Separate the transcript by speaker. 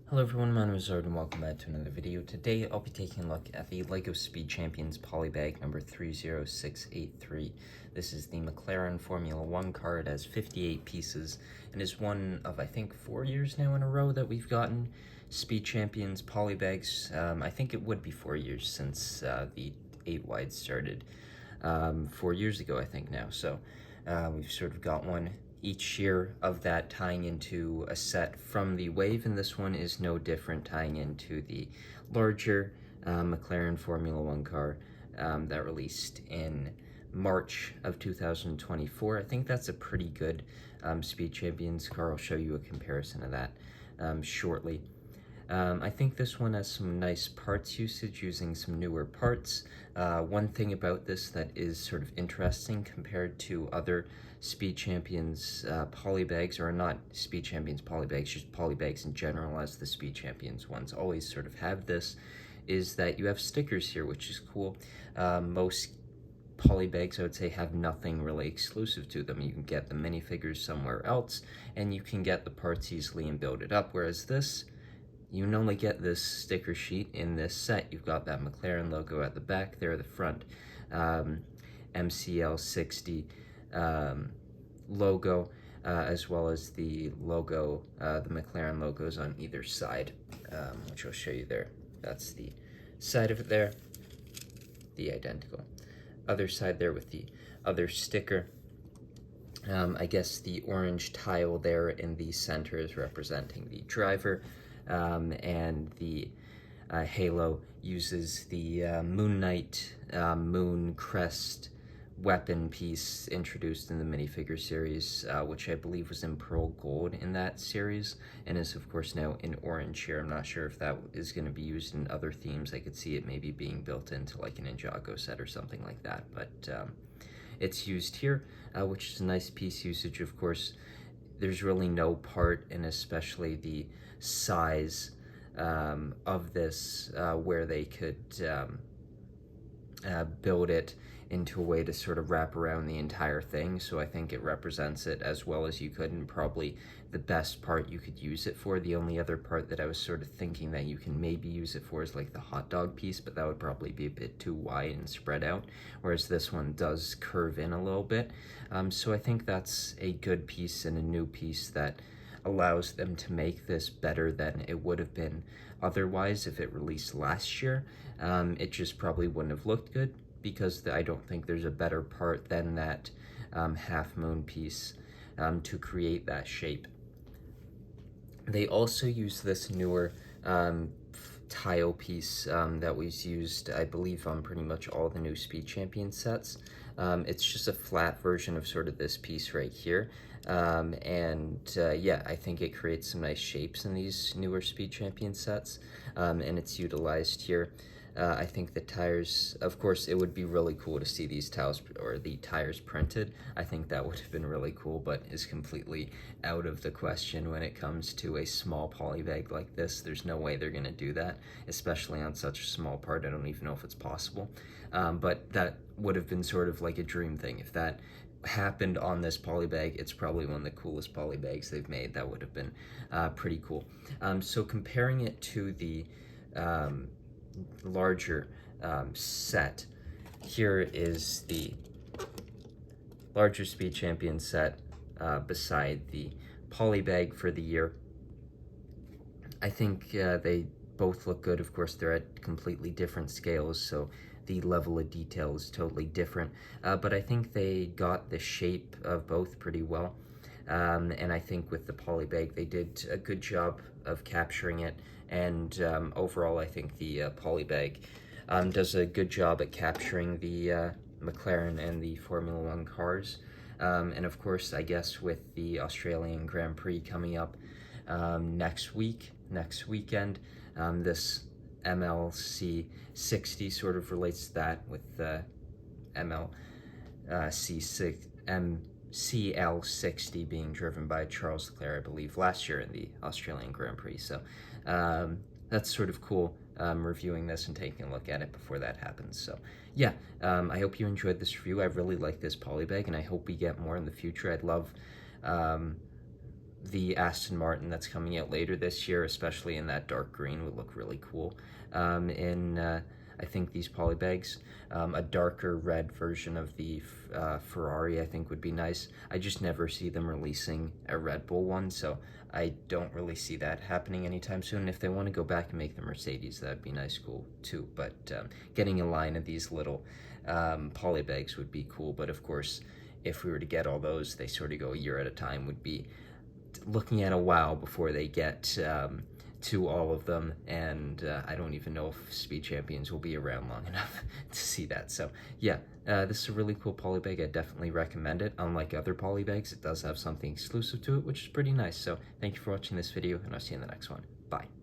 Speaker 1: Hello everyone, my name is Zord and welcome back to another video. Today I'll be taking a look at the LEGO Speed Champions Polybag number 30683. This is the McLaren Formula 1 car. It has 58 pieces and is one of, I think, 4 years now in a row that we've gotten Speed Champions Polybags. I think it would be 4 years since the 8 wide started 4 years ago, I think now. So we've sort of got one each year of that tying into a set from the Wave, and this one is no different, tying into the larger McLaren Formula 1 car that released in March of 2024. I think that's a pretty good Speed Champions car. I'll show you a comparison of that shortly. I think this one has some nice parts usage using some newer parts. One thing about this that is sort of interesting compared to other Speed Champions polybags, or not Speed Champions polybags, just polybags in general, as the Speed Champions ones always sort of have this, is that you have stickers here, which is cool. Most polybags, I would say, have nothing really exclusive to them. You can get the minifigures somewhere else, and you can get the parts easily and build it up, whereas this, you can only get this sticker sheet in this set. You've got that McLaren logo at the back there, the front MCL60 logo, as well as the logo, the McLaren logos on either side, which I'll show you there. That's the side of it there, the identical. Other side there with the other sticker. I guess the orange tile there in the center is representing the driver. And the halo uses the Moon Knight moon crest weapon piece introduced in the minifigure series, which I believe was in pearl gold in that series, and is of course now in orange here. I'm not sure if that is going to be used in other themes. I could see it maybe being built into like an Ninjago set or something like that, but it's used here, which is a nice piece usage. Of course, there's really no part, and especially the size of this, where they could build it into a way to sort of wrap around the entire thing. So I think it represents it as well as you could, and probably the best part you could use it for. The only other part that I was sort of thinking that you can maybe use it for is like the hot dog piece, but that would probably be a bit too wide and spread out, whereas this one does curve in a little bit. So I think that's a good piece and a new piece that allows them to make this better than it would have been otherwise if it released last year. It just probably wouldn't have looked good, because I don't think there's a better part than that half moon piece to create that shape. They also use this newer tile piece that was used, I believe, on pretty much all the new Speed Champion sets. It's just a flat version of sort of this piece right here. Yeah, I think it creates some nice shapes in these newer Speed Champion sets, and it's utilized here. I think the tires, of course, it would be really cool to see these tiles or the tires printed. I think that would have been really cool, but is completely out of the question when it comes to a small polybag like this. There's no way they're going to do that, especially on such a small part. I don't even know if it's possible. But that would have been sort of like a dream thing. If that happened on this polybag, it's probably one of the coolest polybags they've made. That would have been pretty cool. So comparing it to the larger set, here is the larger Speed Champion set beside the polybag for the year. I think they both look good. Of course, they're at completely different scales, so the level of detail is totally different, but I think they got the shape of both pretty well. And I think with the polybag, they did a good job of capturing it. And overall, I think the polybag does a good job at capturing the McLaren and the Formula 1 cars. And of course, I guess with the Australian Grand Prix coming up next weekend, this MLC 60 sort of relates to that, with the MCL60 being driven by Charles Leclerc, I believe, last year in the Australian Grand Prix. So that's sort of cool, reviewing this and taking a look at it before that happens. So yeah, I hope you enjoyed this review. I really like this polybag, and I hope we get more in the future. I'd love the Aston Martin that's coming out later this year, especially in that dark green, would look really cool. I think these polybags, a darker red version of the Ferrari, I think would be nice. I just never see them releasing a Red Bull one, so I don't really see that happening anytime soon. If they want to go back and make the Mercedes, that'd be nice, cool too. But getting a line of these little polybags would be cool. But of course, if we were to get all those, they sort of go a year at a time, would be looking at a while before they get to all of them, and I don't even know if Speed Champions will be around long enough to see that. So yeah, this is a really cool polybag. I definitely recommend it. Unlike other polybags, it does have something exclusive to it, which is pretty nice. So thank you for watching this video, and I'll see you in the next one. Bye.